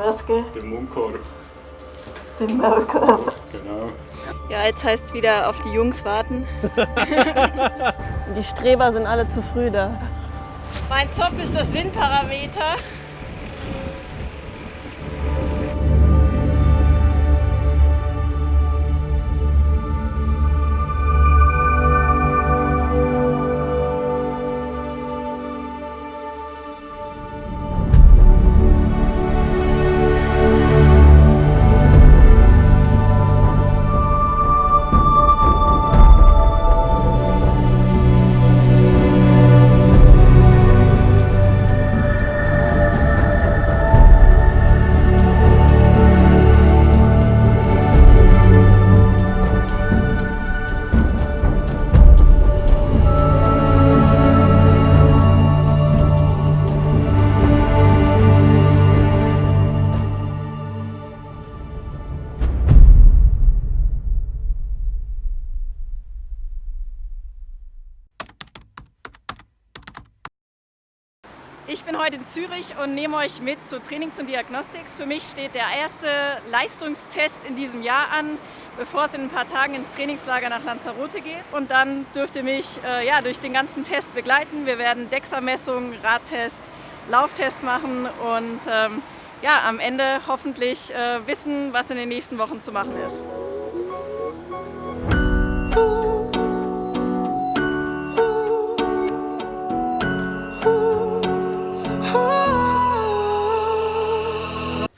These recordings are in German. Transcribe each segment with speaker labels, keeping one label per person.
Speaker 1: Maske.
Speaker 2: Den Mundkorb.
Speaker 1: Den Maulkorb.
Speaker 2: Genau.
Speaker 3: Ja, jetzt heißt es wieder auf die Jungs warten.
Speaker 1: Die Streber sind alle zu früh da.
Speaker 3: Mein Zopf ist das Windparameter. Ich bin heute in Zürich und nehme euch mit zu Trainings und Diagnostics. Für mich steht der erste Leistungstest in diesem Jahr an, bevor es in ein paar Tagen ins Trainingslager nach Lanzarote geht. Und dann dürft ihr mich durch den ganzen Test begleiten. Wir werden DEXA-Messung, Radtest, Lauftest machen und am Ende hoffentlich wissen, was in den nächsten Wochen zu machen ist.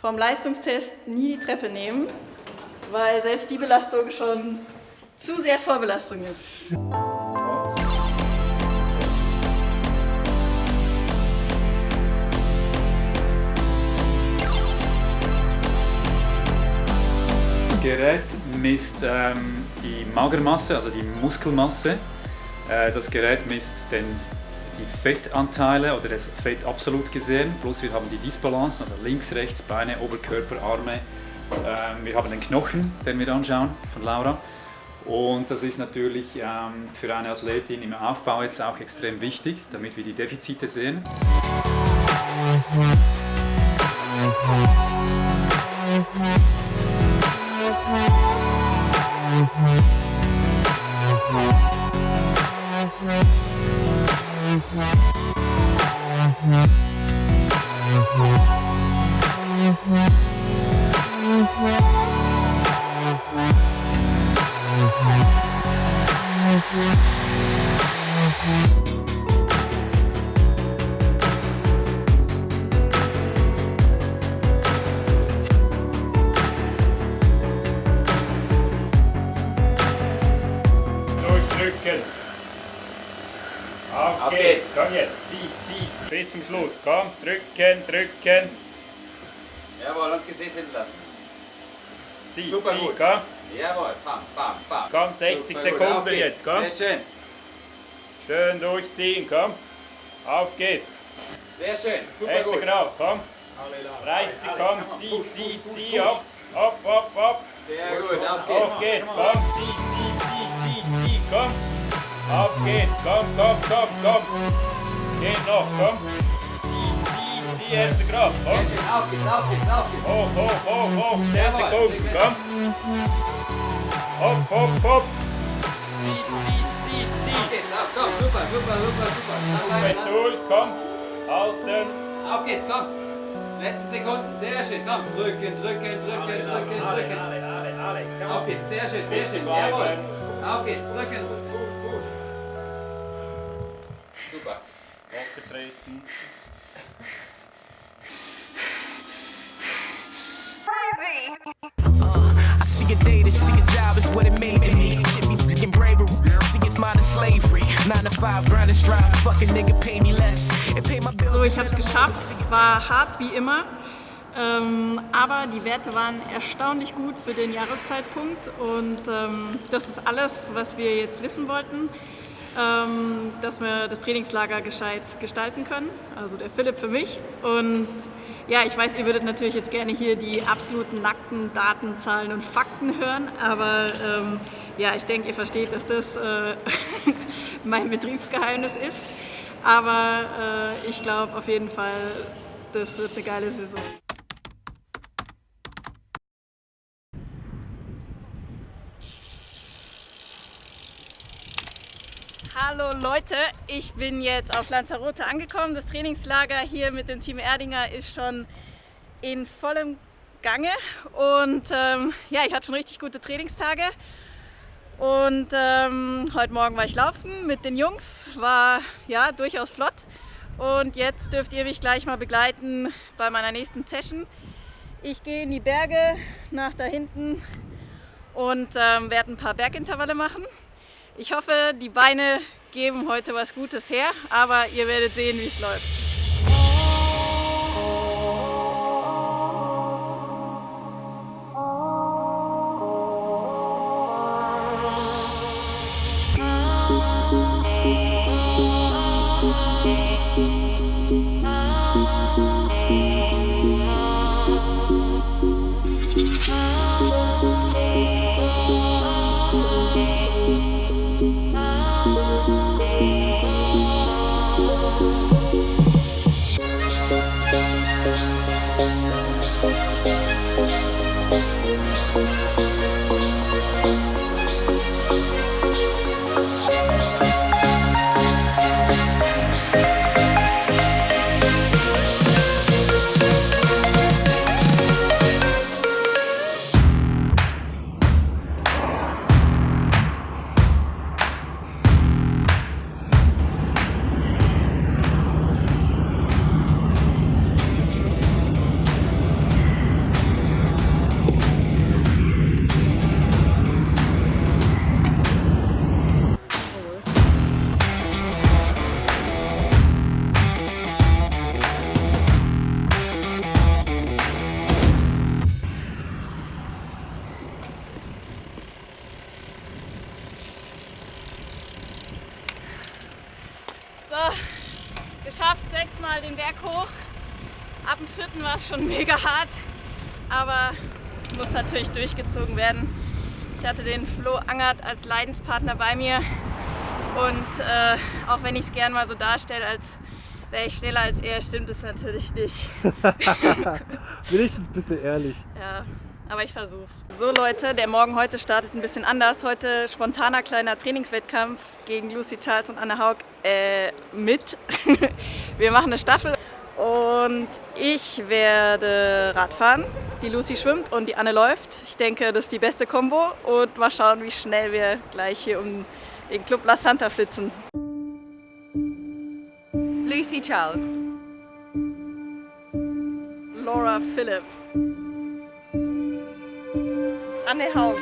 Speaker 3: Vom Leistungstest nie die Treppe nehmen, weil selbst die Belastung schon zu sehr Vorbelastung ist.
Speaker 2: Das Gerät misst die Magermasse, also die Muskelmasse. Das Gerät misst die Fettanteile oder das Fett absolut gesehen, plus wir haben die Disbalance, also links, rechts, Beine, Oberkörper, Arme. Wir haben den Knochen, den wir anschauen, von Laura. Und das ist natürlich für eine Athletin im Aufbau jetzt auch extrem wichtig, damit wir die Defizite sehen. Durchdrücken. Auf geht's. Komm jetzt. Zieh. Bis zum Schluss. Komm. Drücken.
Speaker 4: Jawohl, und Gesäß hinlassen.
Speaker 2: Zieh,
Speaker 4: Super gut.
Speaker 2: Komm.
Speaker 4: Jawohl, bam.
Speaker 2: Komm, 60
Speaker 4: Super gut. Auf
Speaker 2: Sekunden
Speaker 4: geht's.
Speaker 2: jetzt. Komm.
Speaker 4: Sehr schön.
Speaker 2: Schön durchziehen. Komm. Auf geht's.
Speaker 4: Sehr schön. Super
Speaker 2: Erste
Speaker 4: gut.
Speaker 2: Grau. Komm. 30, komm. Zieh. Hopp.
Speaker 4: Sehr gut. Auf geht's.
Speaker 2: Auf geht's. Komm. Zieh. Komm. Auf geht's. Komm. Geht noch. Komm. Zieh. Erste Grau. Komm.
Speaker 4: Sehr schön. Auf geht's.
Speaker 2: Hoch. 10
Speaker 4: Jawohl,
Speaker 2: Sekunden.
Speaker 4: sehr
Speaker 2: Komm. Hopp. Zieh.
Speaker 4: Auf geht's. Auf. Komm. Super.
Speaker 2: Wenn durch, komm. Halten.
Speaker 4: Auf geht's. Komm. Letzte Sekunden. Sehr schön. Komm. Drücken. Auf geht's. Sehr schön. Jawohl. Auf geht's. Drücken. Super.
Speaker 2: Hochgetreten.
Speaker 5: I see a day to see a job is what it made to me. Shit be fucking bravery. See it's modern slavery. 9 to 5, grind and strive. Fucking nigga pay me less. And pay my bills.
Speaker 3: So, ich habe es geschafft. Es war hart wie immer, aber die Werte waren erstaunlich gut für den Jahreszeitpunkt und das ist alles, was wir jetzt wissen wollten. Dass wir das Trainingslager gescheit gestalten können, also der Philipp für mich. Und ja, ich weiß, ihr würdet natürlich jetzt gerne hier die absoluten nackten Daten, Zahlen und Fakten hören, aber ja, ich denke, ihr versteht, dass das mein Betriebsgeheimnis ist. Aber ich glaube auf jeden Fall, das wird eine geile Saison. Hallo Leute, ich bin jetzt auf Lanzarote angekommen. Das Trainingslager hier mit dem Team Erdinger ist schon in vollem Gange und ja, ich hatte schon richtig gute Trainingstage und heute Morgen war ich laufen mit den Jungs, war ja durchaus flott und jetzt dürft ihr mich gleich mal begleiten bei meiner nächsten Session. Ich gehe in die Berge nach da hinten und werde ein paar Bergintervalle machen. Ich hoffe, die Beine geben heute was Gutes her, aber ihr werdet sehen, wie es läuft. So, geschafft, 6-mal den Berg hoch. Ab dem 4. war es schon mega hart, aber muss natürlich durchgezogen werden. Ich hatte den Flo Angert als Leidenspartner bei mir und auch wenn ich es gern mal so darstelle, als wäre ich schneller als er, stimmt es natürlich nicht.
Speaker 6: Wenigstens ein bisschen ehrlich.
Speaker 3: Ja, aber ich versuch's. So Leute, der Morgen heute startet ein bisschen anders. Heute spontaner kleiner Trainingswettkampf gegen Lucy Charles und Anne Haug mit. Wir machen eine Staffel und ich werde Radfahren. Die Lucy schwimmt und die Anne läuft. Ich denke, das ist die beste Kombo und mal schauen, wie schnell wir gleich hier um den Club La Santa flitzen.
Speaker 7: Lucy Charles.
Speaker 3: Laura Philipp. Anne Haug.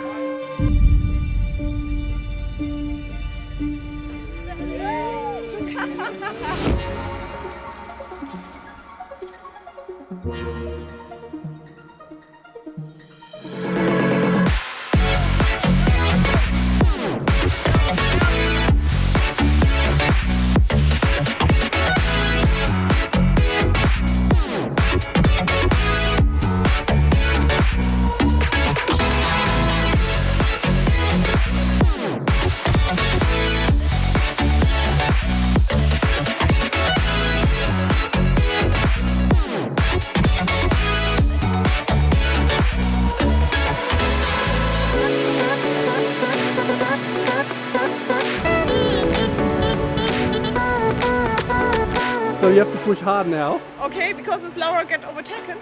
Speaker 6: So you have to push hard now.
Speaker 8: Okay, because is Laura get overtaken?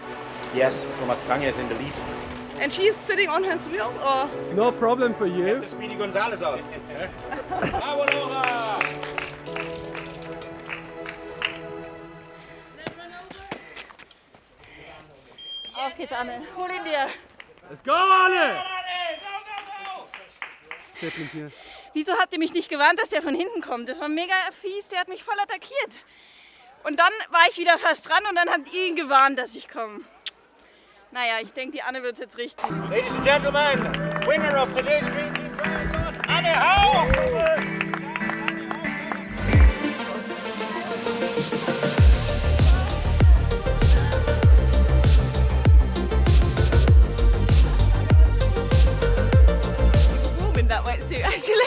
Speaker 9: Yes, Thomas Strange is in the lead.
Speaker 8: And she's sitting on his wheel, or?
Speaker 6: No problem for you.
Speaker 9: The Speedy Gonzalez out. Bravo, Laura!
Speaker 3: Auf geht's, Anne. Hol ihn dir.
Speaker 6: Let's go, Anne! Steppling hier.
Speaker 3: Wieso habt ihr mich nicht gewarnt, dass der von hinten kommt? Das war mega fies, der hat mich voll attackiert. Und dann war ich wieder fast dran und dann habt ihr ihn gewarnt, dass ich komme. Naja, ich denke, die Anne wird es jetzt richten.
Speaker 9: Ladies and gentlemen, winner of today's Green Team Triathlon, Anne Haug!
Speaker 7: Warm in that wetsuit, actually.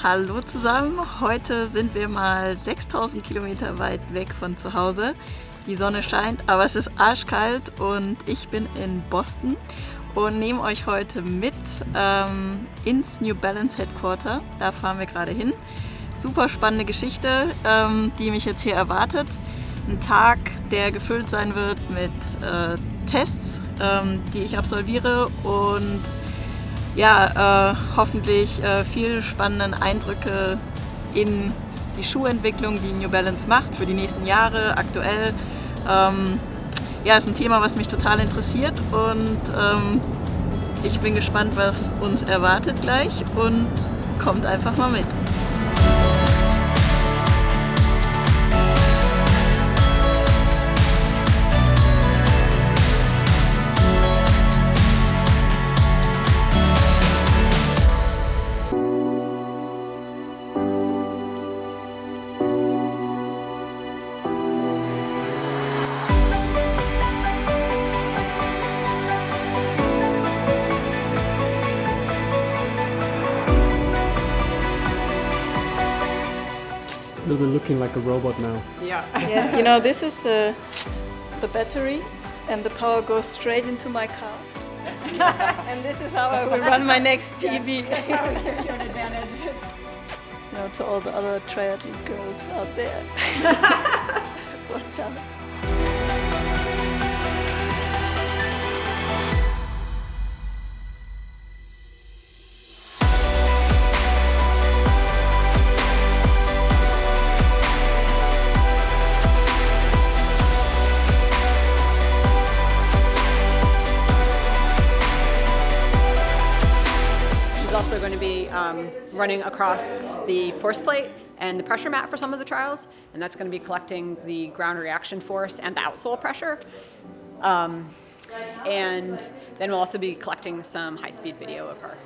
Speaker 1: Hallo zusammen, heute sind wir mal 6000 Kilometer weit weg von zu Hause. Die Sonne scheint, aber es ist arschkalt und ich bin in Boston und nehme euch heute mit ins New Balance Headquarter. Da fahren wir gerade hin. Super spannende Geschichte, die mich jetzt hier erwartet. Ein Tag, der gefüllt sein wird mit Tests, die ich absolviere und ja, hoffentlich viel spannenden Eindrücke in die Schuhentwicklung, die New Balance macht für die nächsten Jahre aktuell. Ja, ist ein Thema, was mich total interessiert und ich bin gespannt, was uns erwartet gleich und kommt einfach mal mit.
Speaker 6: A little bit looking like a robot now.
Speaker 3: Ja.
Speaker 1: Yes, you know, this is the battery and the power goes straight into my cars. And this is how I will run my next PB. You know, to all the other triathlete girls out there. Watch out.
Speaker 10: Also going to be running across the force plate and the pressure mat for some of the trials, and that's going to be collecting the ground reaction force and the outsole pressure. And then we'll also be collecting some high-speed video of her.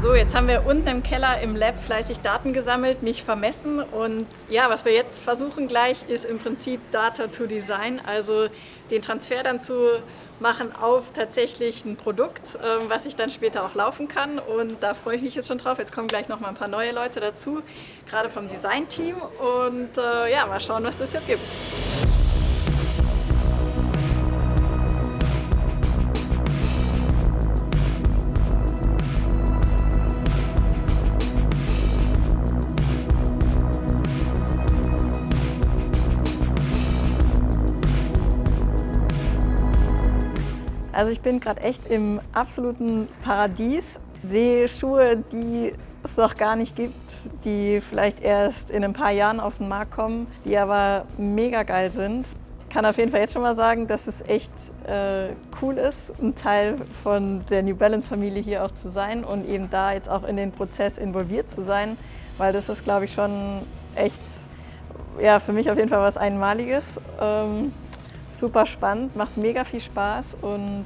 Speaker 3: So, jetzt haben wir unten im Keller im Lab fleißig Daten gesammelt, mich vermessen und ja, was wir jetzt versuchen gleich ist im Prinzip Data to Design, also den Transfer dann zu machen auf tatsächlich ein Produkt, was ich dann später auch laufen kann und da freue ich mich jetzt schon drauf. Jetzt kommen gleich noch mal ein paar neue Leute dazu, gerade vom Design-Team und ja, mal schauen, was das jetzt gibt. Also ich bin gerade echt im absoluten Paradies, sehe Schuhe, die es noch gar nicht gibt, die vielleicht erst in ein paar Jahren auf den Markt kommen, die aber mega geil sind. Ich kann auf jeden Fall jetzt schon mal sagen, dass es echt cool ist, ein Teil von der New Balance Familie hier auch zu sein und eben da jetzt auch in den Prozess involviert zu sein, weil das ist, glaube ich, schon echt, ja, für mich auf jeden Fall was Einmaliges. Super spannend, macht mega viel Spaß und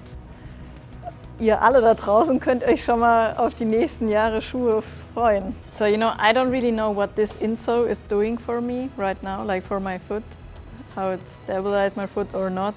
Speaker 3: ihr alle da draußen könnt euch schon mal auf die nächsten Jahre Schuhe freuen. So, you know, I don't really know what this insole is doing for me right now, like for my foot, how it stabilizes my foot or not.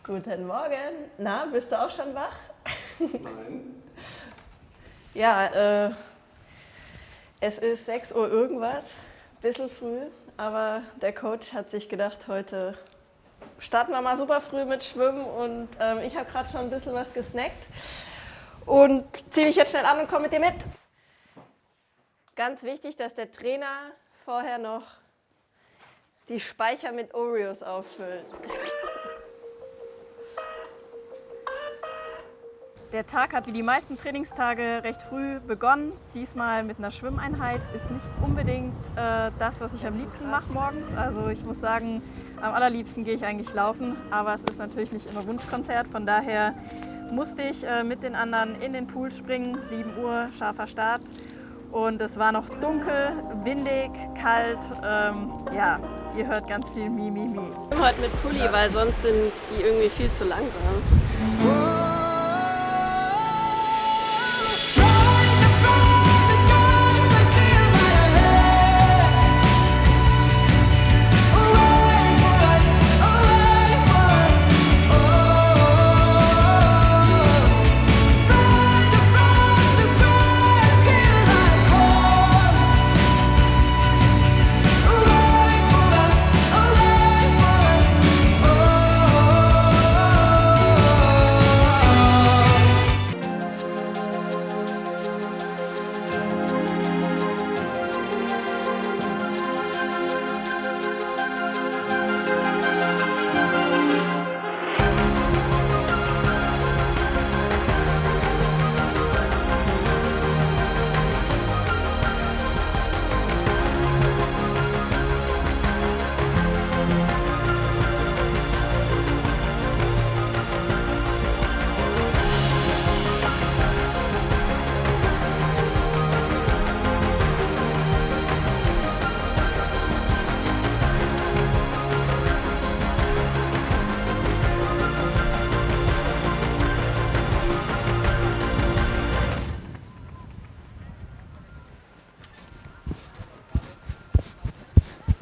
Speaker 3: Guten Morgen. Na, bist du auch schon wach?
Speaker 6: Nein.
Speaker 1: Ja, es ist 6 Uhr irgendwas, bisschen früh, aber der Coach hat sich gedacht, heute starten wir mal super früh mit Schwimmen und ich habe gerade schon ein bisschen was gesnackt und ziehe mich jetzt schnell an und komme mit dir mit. Ganz wichtig, dass der Trainer vorher noch die Speicher mit Oreos auffüllt.
Speaker 3: Der Tag hat wie die meisten Trainingstage recht früh begonnen. Diesmal mit einer Schwimmeinheit. Ist nicht unbedingt das, was ich am liebsten mache morgens. Also ich muss sagen, am allerliebsten gehe ich eigentlich laufen. Aber es ist natürlich nicht immer Wunschkonzert. Von daher musste ich mit den anderen in den Pool springen. 7 Uhr, scharfer Start. Und es war noch dunkel, windig, kalt. Ja, ihr hört ganz viel Mi, Mi, Mi.
Speaker 11: Ich bin heute mit Pulli, weil sonst sind die irgendwie viel zu langsam.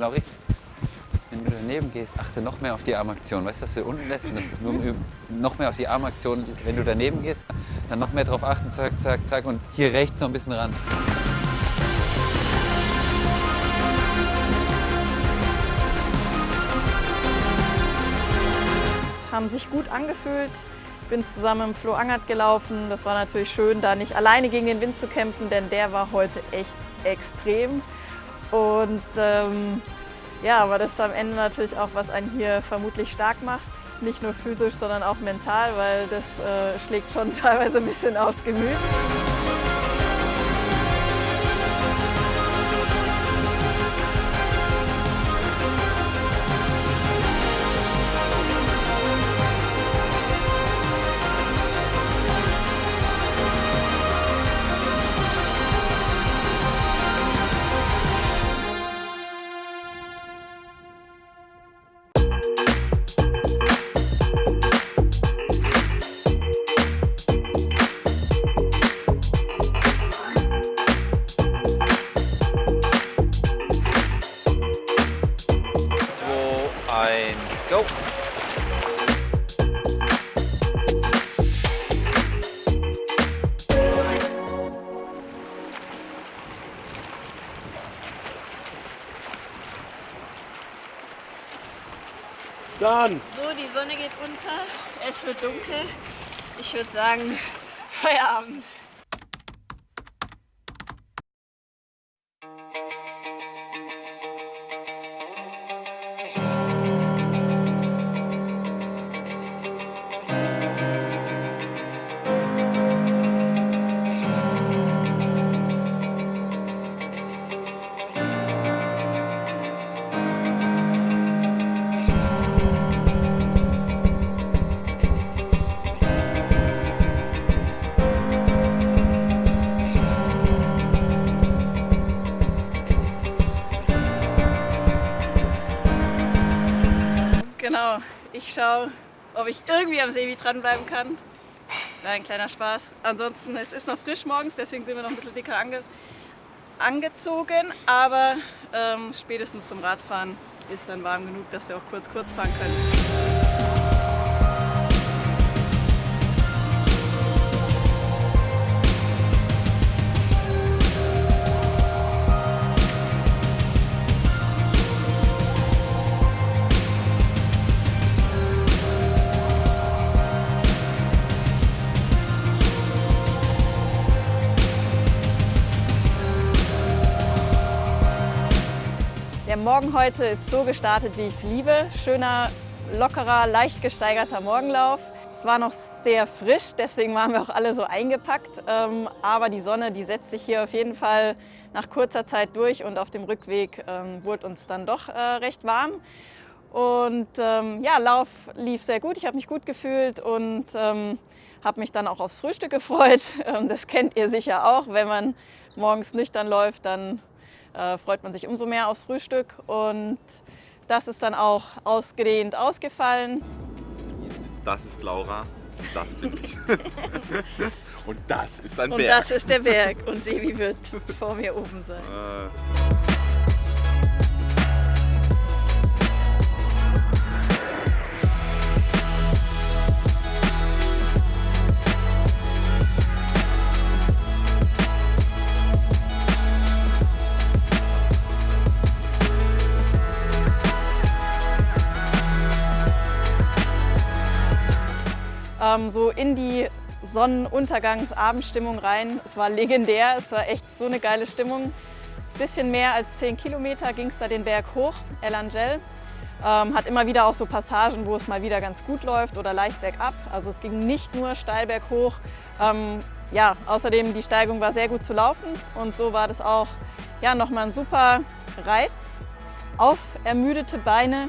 Speaker 12: Lauri, wenn du daneben gehst, achte noch mehr auf die Armaktion. Weißt du, dass du unten lässt und das ist nur im Üben. Noch mehr auf die Armaktion. Wenn du daneben gehst, dann noch mehr drauf achten, zack, zack, zack und hier rechts noch ein bisschen ran.
Speaker 3: Haben sich gut angefühlt. Ich bin zusammen mit Flo Angert gelaufen. Das war natürlich schön, da nicht alleine gegen den Wind zu kämpfen, denn der war heute echt extrem. Und ja, aber das ist am Ende natürlich auch, was einen hier vermutlich stark macht. Nicht nur physisch, sondern auch mental, weil das schlägt schon teilweise ein bisschen aufs Gemüt.
Speaker 12: Go!
Speaker 6: Dann!
Speaker 3: So, die Sonne geht unter, es wird dunkel. Ich würde sagen, Feierabend. Genau, ich schaue, ob ich irgendwie am Seevi dranbleiben kann. Nein, kleiner Spaß. Ansonsten, es ist noch frisch morgens, deswegen sind wir noch ein bisschen dicker angezogen. Aber spätestens zum Radfahren ist dann warm genug, dass wir auch kurz fahren können. Der Morgen heute ist so gestartet, wie ich es liebe. Schöner, lockerer, leicht gesteigerter Morgenlauf.
Speaker 1: Es war noch sehr frisch, deswegen waren wir auch alle so eingepackt. Aber die Sonne, die setzt sich hier auf jeden Fall nach kurzer Zeit durch und auf dem Rückweg wurde uns dann doch recht warm. Und ja, Lauf lief sehr gut, ich habe mich gut gefühlt und habe mich dann auch aufs Frühstück gefreut. Das kennt ihr sicher auch, wenn man morgens nüchtern läuft, dann freut man sich umso mehr aufs Frühstück. Und das ist dann auch ausgedehnt ausgefallen.
Speaker 13: Das ist Laura, das bin ich. Und das ist ein Berg.
Speaker 1: Und das ist der Berg und Sevi wird vor mir oben sein. So in die Sonnenuntergangs-Abendstimmung rein. Es war legendär, es war echt so eine geile Stimmung. Bisschen mehr als 10 Kilometer ging es da den Berg hoch, El Angel. Hat immer wieder auch so Passagen, wo es mal wieder ganz gut läuft oder leicht bergab. Also es ging nicht nur steil berghoch. Ja, außerdem die Steigung war sehr gut zu laufen und so war das auch ja, nochmal ein super Reiz auf ermüdete Beine.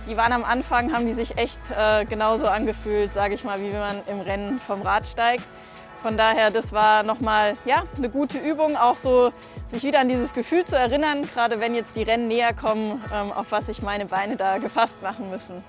Speaker 1: Die waren am Anfang, haben die sich echt genauso angefühlt, sage ich mal, wie wenn man im Rennen vom Rad steigt. Von daher, das war nochmal ja, eine gute Übung, auch so sich wieder an dieses Gefühl zu erinnern, gerade wenn jetzt die Rennen näher kommen, auf was sich meine Beine da gefasst machen müssen.